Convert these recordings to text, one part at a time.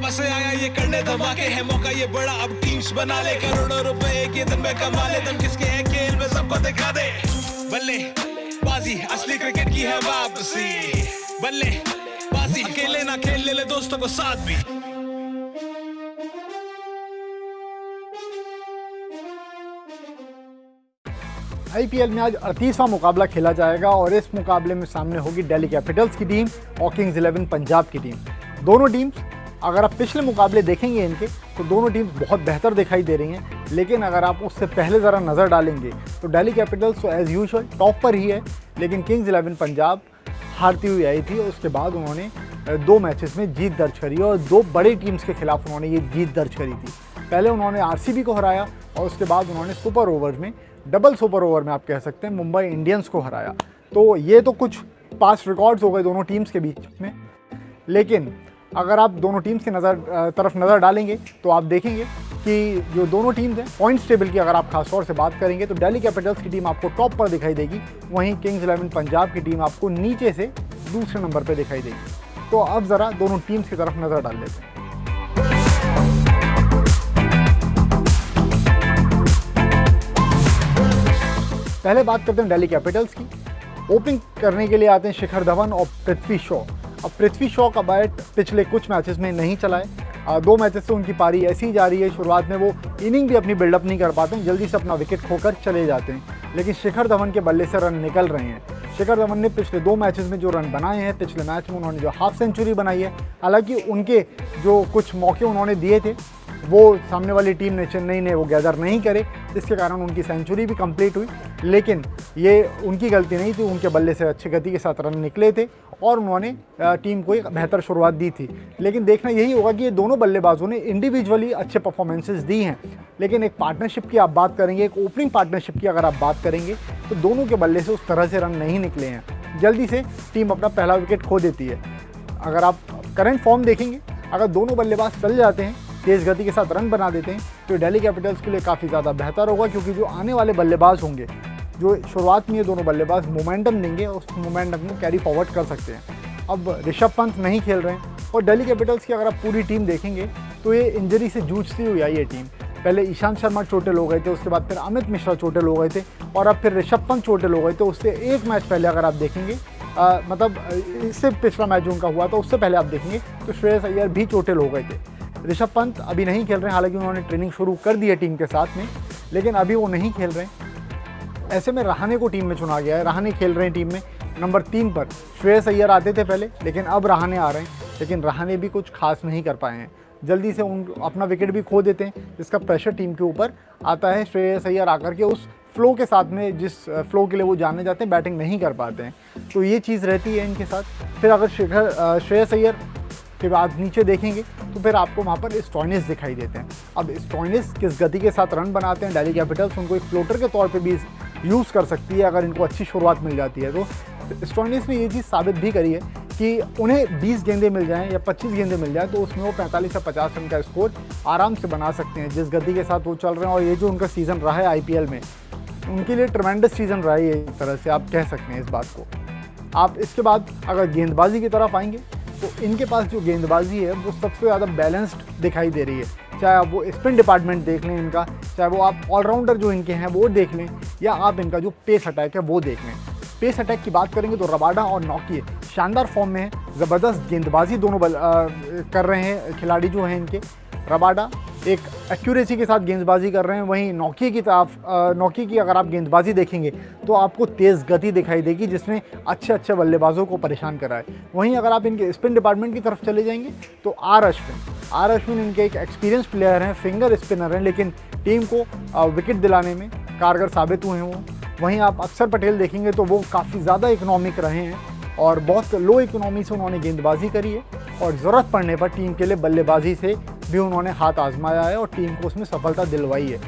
वापस आया ये करने धमाके है, मौका ये बड़ा अब टीम्स बना ले, करोड़ों रुपए एक ही दिन में कमा ले, तुम किसके हैं खेल में सबको दिखा दे। बल्ले बाजी असली क्रिकेट की है वापसी, बल्ले बाजी अकेले ना खेल ले दोस्तों को साथ भी। आईपीएल में आज 38वां मुकाबला खेला जाएगा और इस मुकाबले में सामने होगी दिल्ली कैपिटल्स की टीम और किंग्स 11 पंजाब की टीम। दोनों टीम्स अगर आप पिछले मुकाबले देखेंगे इनके तो दोनों टीम्स बहुत बेहतर दिखाई दे रही हैं, लेकिन अगर आप उससे पहले ज़रा नज़र डालेंगे तो दिल्ली कैपिटल्स तो एज़ यूजुअल टॉप पर ही है, लेकिन किंग्स 11 पंजाब हारती हुई आई थी। उसके बाद उन्होंने 2 मैचेस में जीत दर्ज करी और 2 बड़ी टीम्स के खिलाफ उन्होंने ये जीत दर्ज करी थी। पहले उन्होंने आरसीबी को हराया और उसके बाद उन्होंने सुपर ओवर में, डबल सुपर ओवर में आप कह सकते हैं, मुंबई इंडियंस को हराया। तो ये तो कुछ पास्ट रिकॉर्ड्स हो गए दोनों टीम्स के बीच में, लेकिन अगर आप दोनों टीम्स की तरफ नज़र डालेंगे तो आप देखेंगे कि जो दोनों टीम्स हैं पॉइंट्स टेबल की अगर आप खास तौर से बात करेंगे तो दिल्ली कैपिटल्स की टीम आपको टॉप पर दिखाई देगी, वहीं किंग्स 11 पंजाब की टीम आपको नीचे से दूसरे नंबर पर दिखाई देगी। तो अब ज़रा दोनों टीम्स की तरफ नज़र डाल लेते हैं। पहले बात करते हैं दिल्ली कैपिटल्स की। ओपनिंग करने के लिए आते हैं शिखर धवन और पृथ्वी शॉ। अब पृथ्वी शॉ का बैट पिछले कुछ मैचेस में नहीं चला है, 2 मैचेस से उनकी पारी ऐसी ही जा रही है। शुरुआत में वो इनिंग भी अपनी बिल्डअप नहीं कर पाते हैं, जल्दी से अपना विकेट खोकर चले जाते हैं, लेकिन शिखर धवन के बल्ले से रन निकल रहे हैं। शिखर धवन ने पिछले 2 मैचेस में जो रन बनाए हैं, पिछले मैच में उन्होंने जो हाफ सेंचुरी बनाई है, हालांकि उनके जो कुछ मौके उन्होंने दिए थे वो सामने वाली टीम ने, चेन्नई ने, वो गैदर नहीं करे, जिसके कारण उनकी सेंचुरी भी कंप्लीट हुई, लेकिन ये उनकी गलती नहीं थी। उनके बल्ले से अच्छी गति के साथ रन निकले थे और उन्होंने टीम को एक बेहतर शुरुआत दी थी। लेकिन देखना यही होगा कि ये दोनों बल्लेबाजों ने इंडिविजुअली अच्छे परफॉर्मेंसेस दी हैं, लेकिन एक पार्टनरशिप की आप बात करेंगे, एक ओपनिंग पार्टनरशिप की अगर आप बात करेंगे तो दोनों के बल्ले से उस तरह से रन नहीं निकले हैं। जल्दी से टीम अपना पहला विकेट खो देती है। अगर आप करंट फॉर्म देखेंगे, अगर दोनों बल्लेबाज चल जाते हैं, तेज़ गति के साथ रन बना देते हैं, तो दिल्ली कैपिटल्स के लिए काफ़ी ज़्यादा बेहतर होगा, क्योंकि जो आने वाले बल्लेबाज होंगे, जो शुरुआत में ये दोनों बल्लेबाज मोमेंटम देंगे, उस मोमेंटम को कैरी फॉरवर्ड कर सकते हैं। अब ऋषभ पंत नहीं खेल रहे हैं और दिल्ली कैपिटल्स की अगर आप पूरी टीम देखेंगे तो ये इंजरी से जूझती हुई आई है टीम। पहले ईशांत शर्मा चोटिल हो गए थे, उसके बाद फिर अमित मिश्रा चोटिल हो गए थे और अब फिर ऋषभ पंत चोटिल हो गए थे। उससे 1 मैच पहले अगर आप देखेंगे, मतलब इससे पिछला मैच जो उनका हुआ था उससे पहले आप देखेंगे तो श्रेयस अय्यर भी चोटिल हो गए थे। ऋषभ पंत अभी नहीं खेल रहे हैं, हालांकि उन्होंने ट्रेनिंग शुरू कर दी है टीम के साथ में, लेकिन अभी वो नहीं खेल रहे हैं। ऐसे में रहाणे को टीम में चुना गया है। रहाणे खेल रहे हैं टीम में नंबर 3 पर। श्रेयस अय्यर आते थे पहले, लेकिन अब रहाणे आ रहे हैं, लेकिन रहाणे भी कुछ खास नहीं कर पाए हैं। जल्दी से उन अपना विकेट भी खो देते हैं, जिसका प्रेशर टीम के ऊपर आता है। श्रेयस अय्यर आकर के उस फ्लो के साथ में, जिस फ्लो के लिए वो जाने जाते हैं, बैटिंग नहीं कर पाते हैं, तो ये चीज़ रहती है इनके साथ। फिर अगर श्रेयस अय्यर के बाद नीचे देखेंगे तो फिर आपको वहाँ पर स्टोइनिस दिखाई देते हैं। अब स्टोइनिस किस गति के साथ रन बनाते हैं, दिल्ली कैपिटल्स उनको एक फ्लोटर के तौर पे भी यूज़ कर सकती है अगर इनको अच्छी शुरुआत मिल जाती है। तो स्टोइनिस ने ये चीज़ साबित भी करी है कि उन्हें 20 गेंदें मिल जाएँ या 25 गेंदें मिल जाएँ तो उसमें वो 45 से 50 रन का स्कोर आराम से बना सकते हैं, जिस गति के साथ वो चल रहे हैं। और ये जो उनका सीज़न रहा है आईपीएल में, उनके लिए ट्रेमेंडस सीज़न रहा है, एक तरह से आप कह सकते हैं इस बात को। आप इसके बाद अगर गेंदबाजी की तरफ आएंगे तो इनके पास जो गेंदबाजी है वो सबसे ज़्यादा बैलेंस्ड दिखाई दे रही है। चाहे आप वो स्पिन डिपार्टमेंट देख लें इनका, चाहे वो आप ऑलराउंडर जो इनके हैं वो देख लें, या आप इनका जो पेस अटैक है वो देख लें। पेस अटैक की बात करेंगे तो रबाडा और नॉकी शानदार फॉर्म में है, ज़बरदस्त गेंदबाजी दोनों कर रहे हैं खिलाड़ी जो हैं इनके। रबाडा एक एक्यूरेसी के साथ गेंदबाजी कर रहे हैं, वहीं नॉकी की अगर आप गेंदबाजी देखेंगे तो आपको तेज़ गति दिखाई देगी, जिसने अच्छे बल्लेबाजों को परेशान करा है। वहीं अगर आप इनके स्पिन डिपार्टमेंट की तरफ चले जाएंगे तो आर अश्विन इनके एक एक्सपीरियंस प्लेयर हैं, फिंगर स्पिनर हैं, लेकिन टीम को विकेट दिलाने में कारगर साबित हुए हैं वो। वहीं आप अक्षर पटेल देखेंगे तो वो काफ़ी ज़्यादा इकोनॉमिक रहे हैं और बहुत लो इकोनॉमी से उन्होंने गेंदबाजी करी है और ज़रूरत पड़ने पर टीम के लिए बल्लेबाजी से भी उन्होंने हाथ आजमाया है और टीम को उसमें सफलता दिलवाई है।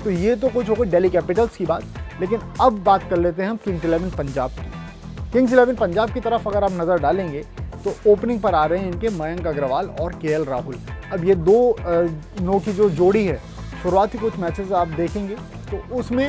तो ये तो कुछ हो गई दिल्ली कैपिटल्स की बात, लेकिन अब बात कर लेते हैं हम किंग्स 11 पंजाब की। किंग्स 11 पंजाब की तरफ अगर आप नज़र डालेंगे तो ओपनिंग पर आ रहे हैं इनके मयंक अग्रवाल और केएल राहुल। अब ये दो नो की जो जोड़ी है, शुरुआती कुछ मैचेस आप देखेंगे तो उसमें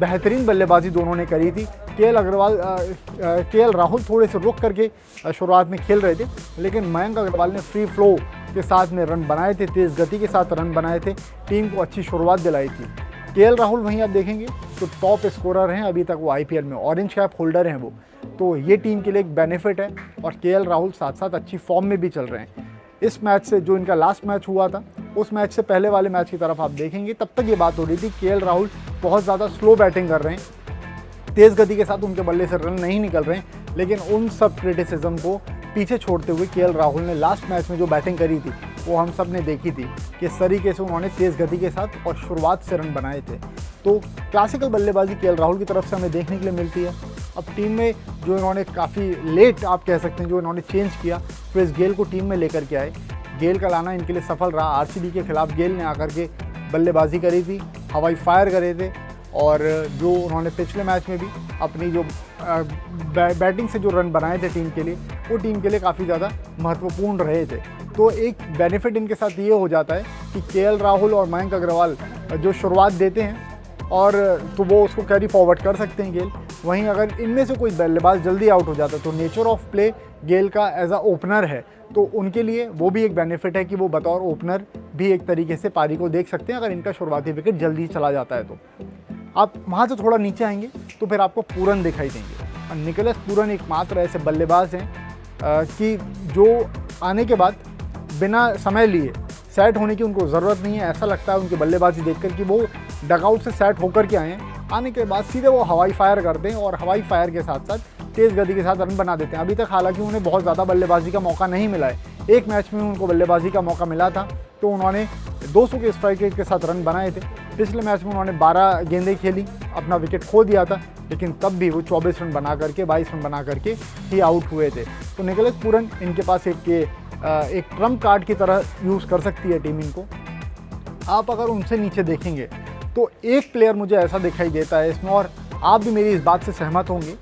बेहतरीन बल्लेबाजी दोनों ने करी थी। केएल राहुल थोड़े से रुक करके शुरुआत में खेल रहे थे, लेकिन मयंक अग्रवाल ने फ्री फ्लो के साथ में रन बनाए थे, तेज़ गति के साथ रन बनाए थे, टीम को अच्छी शुरुआत दिलाई थी। केएल राहुल वहीं आप देखेंगे तो टॉप स्कोरर हैं, अभी तक वो आईपीएल में ऑरेंज कैप होल्डर हैं वो, तो ये टीम के लिए एक बेनिफिट है। और केएल राहुल साथ साथ अच्छी फॉर्म में भी चल रहे हैं। इस मैच से, जो इनका लास्ट मैच हुआ था, उस मैच से पहले वाले मैच की तरफ आप देखेंगे तब तक ये बात हो रही थी केएल राहुल बहुत ज़्यादा स्लो बैटिंग कर रहे हैं, तेज़ गति के साथ उनके बल्ले से रन नहीं निकल रहे हैं। लेकिन उन सब क्रिटिसिज्म को पीछे छोड़ते हुए केएल राहुल ने लास्ट मैच में जो बैटिंग करी थी वो हम सब ने देखी थी, किस तरीके से उन्होंने तेज़ गति के साथ और शुरुआत से रन बनाए थे। तो क्लासिकल बल्लेबाजी केएल राहुल की तरफ से हमें देखने के लिए मिलती है। अब टीम में जो इन्होंने काफ़ी लेट, आप कह सकते हैं, जो इन्होंने चेंज किया, क्रिस गेल को टीम में लेकर के आए। गेल का लाना इनके लिए सफल रहा। आरसीबी के खिलाफ गेल ने आकर के बल्लेबाजी करी थी, हवाई फायर करे थे, और जो उन्होंने पिछले मैच में भी अपनी जो बैटिंग से जो रन बनाए थे टीम के लिए, वो टीम के लिए काफ़ी ज़्यादा महत्वपूर्ण रहे थे। तो एक बेनिफिट इनके साथ ये हो जाता है कि केएल राहुल और मयंक अग्रवाल जो शुरुआत देते हैं और तो वो उसको कैरी फॉरवर्ड कर सकते हैं गेल। वहीं अगर इनमें से कोई बल्लेबाज जल्दी आउट हो जाता है तो नेचर ऑफ प्ले गेल का एज अ ओपनर है, तो उनके लिए वो भी एक बेनिफिट है कि वो बतौर ओपनर भी एक तरीके से पारी को देख सकते हैं अगर इनका शुरुआती विकेट जल्दी चला जाता है। तो आप वहाँ से थोड़ा नीचे आएंगे तो फिर आपको पूरन दिखाई देंगे, और निकोलस पूरन एकमात्र ऐसे बल्लेबाज हैं कि जो आने के बाद बिना समय लिए सेट होने की उनको ज़रूरत नहीं है। ऐसा लगता है उनकी बल्लेबाजी देखकर कि वो डगआउट से सेट होकर के आए हैं, आने के बाद सीधे वो हवाई फायर करते हैं और हवाई फायर के साथ साथ तेज़ गति के साथ रन बना देते हैं। अभी तक हालांकि उन्हें बहुत ज़्यादा बल्लेबाजी का मौका नहीं मिला है। एक मैच में उनको बल्लेबाजी का मौका मिला था तो उन्होंने 200 के स्ट्राइक रेट के साथ रन बनाए थे। पिछले मैच में उन्होंने 12 गेंदें खेली, अपना विकेट खो दिया था, लेकिन तब भी वो 24 रन बना करके, 22 रन बना करके ही आउट हुए थे। तो निकोलस पूरन इनके पास एक ट्रम्प कार्ड की तरह यूज़ कर सकती है टीम इनको। आप अगर उनसे नीचे देखेंगे तो एक प्लेयर मुझे ऐसा दिखाई देता है इसमें, और आप भी मेरी इस बात से सहमत होंगे,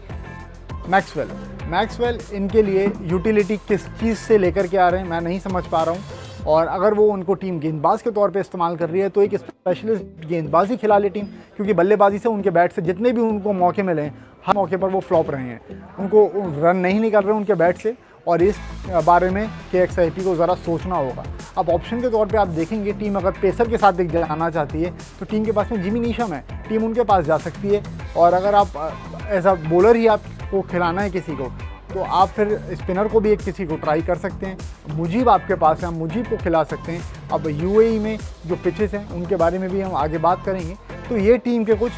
मैक्सवेल इनके लिए यूटिलिटी किस चीज़ से लेकर के आ रहे हैं मैं नहीं समझ पा रहा हूँ। और अगर वो उनको टीम गेंदबाज के तौर पे इस्तेमाल कर रही है तो एक स्पेशलिस्ट गेंदबाजी खिला ले टीम, क्योंकि बल्लेबाजी से उनके बैट से जितने भी उनको मौके मिले हैं हर मौके पर वो फ्लॉप रहे हैं, उनको रन नहीं निकल रहे उनके बैट से, और इस बारे में केएक्सआईपी को ज़रा सोचना होगा। अब ऑप्शन के तौर पे आप देखेंगे टीम अगर पेसर के साथ जाना चाहती है तो टीम के पास में जिमी नीशम है, टीम उनके पास जा सकती है। और अगर आप एज अ बॉलर ही आपको खिलाना है किसी को तो आप फिर स्पिनर को भी एक किसी को ट्राई कर सकते हैं। मुजीब आपके पास है, हम मुजीब को खिला सकते हैं। अब यूएई में जो पिचेस हैं उनके बारे में भी हम आगे बात करेंगे। तो ये टीम के कुछ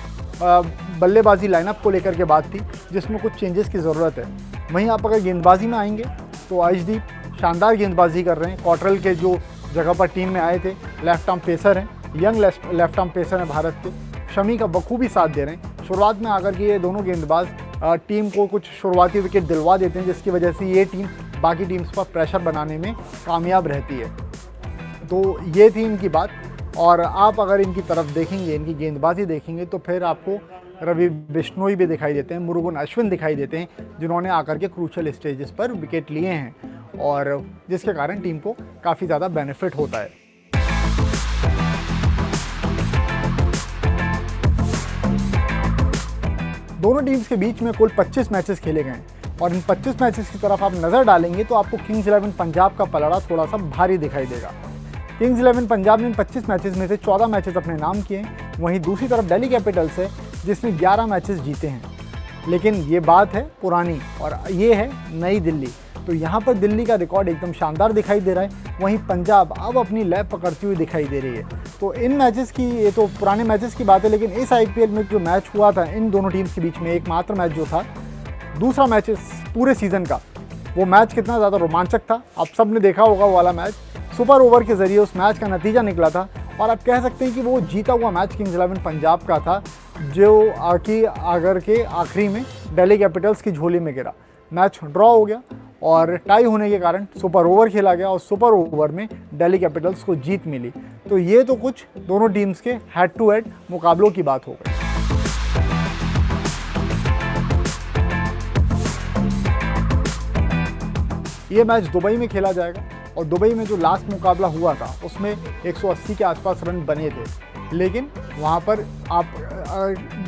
बल्लेबाजी लाइनअप को लेकर के बात थी जिसमें कुछ चेंजेस की ज़रूरत है। वहीं आप अगर गेंदबाजी में आएंगे तो आर्शदीप शानदार गेंदबाजी कर रहे हैं। कॉटरल के जो जगह पर टीम में आए थे, लेफ्ट आर्म पेसर हैं, यंग लेफ्ट आर्म पेसर हैं भारत के, शमी का बखूबी साथ दे रहे हैं। शुरुआत में आकर के ये दोनों गेंदबाज टीम को कुछ शुरुआती विकेट दिलवा देते हैं, जिसकी वजह से ये टीम बाकी टीम्स पर प्रेशर बनाने में कामयाब रहती है। तो ये थी इनकी बात। और आप अगर इनकी तरफ देखेंगे, इनकी गेंदबाजी देखेंगे तो फिर आपको रवि बिश्नोई भी दिखाई देते हैं, मुरुगन अश्विन दिखाई देते हैं, जिन्होंने आकर के क्रूशल स्टेजेस पर विकेट लिए हैं और जिसके कारण टीम को काफ़ी ज़्यादा बेनिफिट होता है। दोनों टीम्स के बीच में कुल 25 मैचेस खेले गए हैं और इन 25 मैचेस की तरफ आप नज़र डालेंगे तो आपको किंग्स 11 पंजाब का पलड़ा थोड़ा सा भारी दिखाई देगा। किंग्स 11 पंजाब ने इन 25 मैचेस में से 14 मैचेस अपने नाम किए हैं। वहीं दूसरी तरफ दिल्ली कैपिटल्स है जिसने 11 मैचेस जीते हैं। लेकिन ये बात है पुरानी और ये है नई दिल्ली। तो यहाँ पर दिल्ली का रिकॉर्ड एकदम शानदार दिखाई दे रहा है, वहीं पंजाब अब अपनी लय पकड़ती हुई दिखाई दे रही है। तो इन मैचेस की, ये तो पुराने मैचेस की बात है, लेकिन इस आईपीएल में जो मैच हुआ था इन दोनों टीम्स के बीच में, एकमात्र मैच जो था, दूसरा मैच पूरे सीज़न का, वो मैच कितना ज़्यादा रोमांचक था आप सब ने देखा होगा। वो वाला मैच सुपर ओवर के ज़रिए उस मैच का नतीजा निकला था और आप कह सकते हैं कि वो जीता हुआ मैच किंग्स 11 पंजाब का था, जो आकर के आखिरी में दिल्ली कैपिटल्स की झोली में गिरा। मैच ड्रॉ हो गया और टाई होने के कारण सुपर ओवर खेला गया और सुपर ओवर में दिल्ली कैपिटल्स को जीत मिली। तो ये तो कुछ दोनों टीम्स के हेड टू हेड मुकाबलों की बात हो गई। ये मैच दुबई में खेला जाएगा और दुबई में जो लास्ट मुकाबला हुआ था उसमें 180 के आसपास रन बने थे, लेकिन वहाँ पर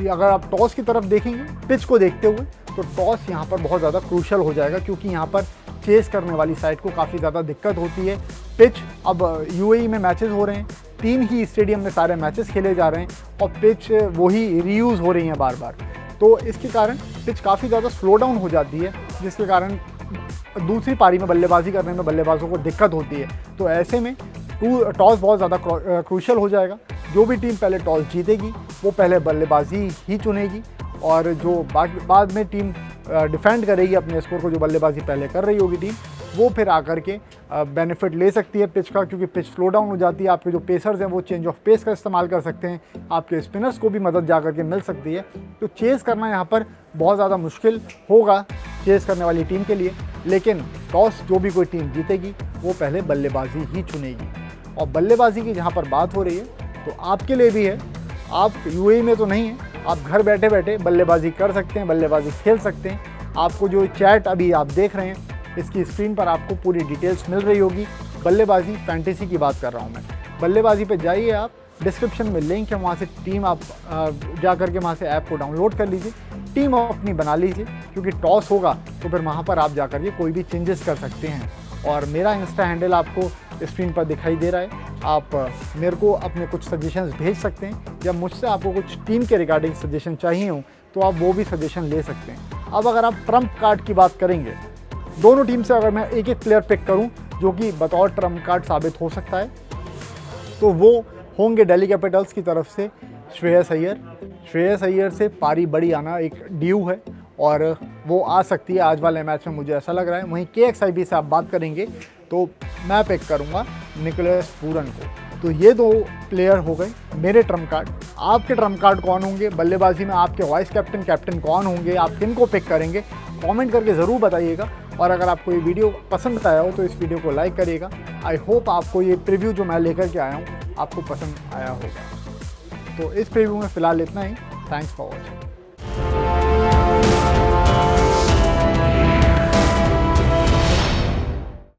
अगर आप टॉस की तरफ देखेंगे पिच को देखते हुए तो टॉस यहाँ पर बहुत ज़्यादा क्रूशल हो जाएगा, क्योंकि यहाँ पर चेस करने वाली साइड को काफ़ी ज़्यादा दिक्कत होती है। पिच अब यूएई में मैचेस हो रहे हैं, 3 ही स्टेडियम में सारे मैचेस खेले जा रहे हैं और पिच वही रीयूज़ हो रही हैं बार बार, तो इसके कारण पिच काफ़ी ज़्यादा स्लो डाउन हो जाती है, जिसके कारण दूसरी पारी में बल्लेबाजी करने में बल्लेबाजों को दिक्कत होती है। तो ऐसे में टॉस बहुत ज़्यादा क्रूशियल हो जाएगा। जो भी टीम पहले टॉस जीतेगी वो पहले बल्लेबाजी ही चुनेगी और जो बाद में टीम डिफेंड करेगी अपने स्कोर को, जो बल्लेबाजी पहले कर रही होगी टीम, वो फिर आकर के बेनिफिट ले सकती है पिच का, क्योंकि पिच स्लो डाउन हो जाती है। आपके जो पेसर्स हैं वो चेंज ऑफ पेस का इस्तेमाल कर सकते हैं, आपके स्पिनर्स को भी मदद जा करके मिल सकती है। तो चेज़ करना यहाँ पर बहुत ज़्यादा मुश्किल होगा चेज़ करने वाली टीम के लिए, लेकिन टॉस जो भी कोई टीम जीतेगी वो पहले बल्लेबाजी ही चुनेगी। और बल्लेबाजी की जहाँ पर बात हो रही है तो आपके लिए भी है, आप यूएई में तो नहीं हैं, आप घर बैठे बैठे बल्लेबाजी कर सकते हैं, बल्लेबाजी खेल सकते हैं। आपको जो चैट अभी आप देख रहे हैं इसकी स्क्रीन पर आपको पूरी डिटेल्स मिल रही होगी। बल्लेबाजी फैंटेसी की बात कर रहा हूँ मैं। बल्लेबाजी पे जाइए आप, डिस्क्रिप्शन में लिंक है, वहाँ से टीम आप जा कर के वहाँ से ऐप को डाउनलोड कर लीजिए, टीम अपनी बना लीजिए, क्योंकि टॉस होगा तो फिर वहाँ पर आप जा कर के कोई भी चेंजेस कर सकते हैं। और मेरा इंस्टा हैंडल आपको स्क्रीन पर दिखाई दे रहा है, आप मेरे को अपने कुछ सजेशंस भेज सकते हैं, या मुझसे आपको कुछ टीम के रिगार्डिंग सजेशन चाहिए हो तो आप वो भी सजेशन ले सकते हैं। अब अगर आप ट्रम्प कार्ड की बात करेंगे, दोनों टीम से अगर मैं एक एक प्लेयर पिक करूं जो कि बतौर ट्रम्प कार्ड साबित हो सकता है, तो वो होंगे दिल्ली कैपिटल्स की तरफ से श्रेयस अय्यर। श्रेयस अय्यर से पारी बड़ी आना एक ड्यू है और वो आ सकती है आज वाले मैच में, मुझे ऐसा लग रहा है। वहीं KXIB से आप बात करेंगे तो मैं पिक करूंगा निकोलस पूरन को। तो ये 2 प्लेयर हो गए मेरे ट्रम्प कार्ड। आपके ट्रम्प कार्ड कौन होंगे? बल्लेबाजी में आपके वाइस कैप्टन, कैप्टन कौन होंगे? आप किन को पिक करेंगे? कमेंट करके ज़रूर बताइएगा। और अगर आपको ये वीडियो पसंद आया हो तो इस वीडियो को लाइक करिएगा। आई होप आपको ये प्रीव्यू जो मैं लेकर के आया हूँ आपको पसंद आया होगा। तो इस प्रीव्यू में फ़िलहाल इतना ही। Thanks for watching.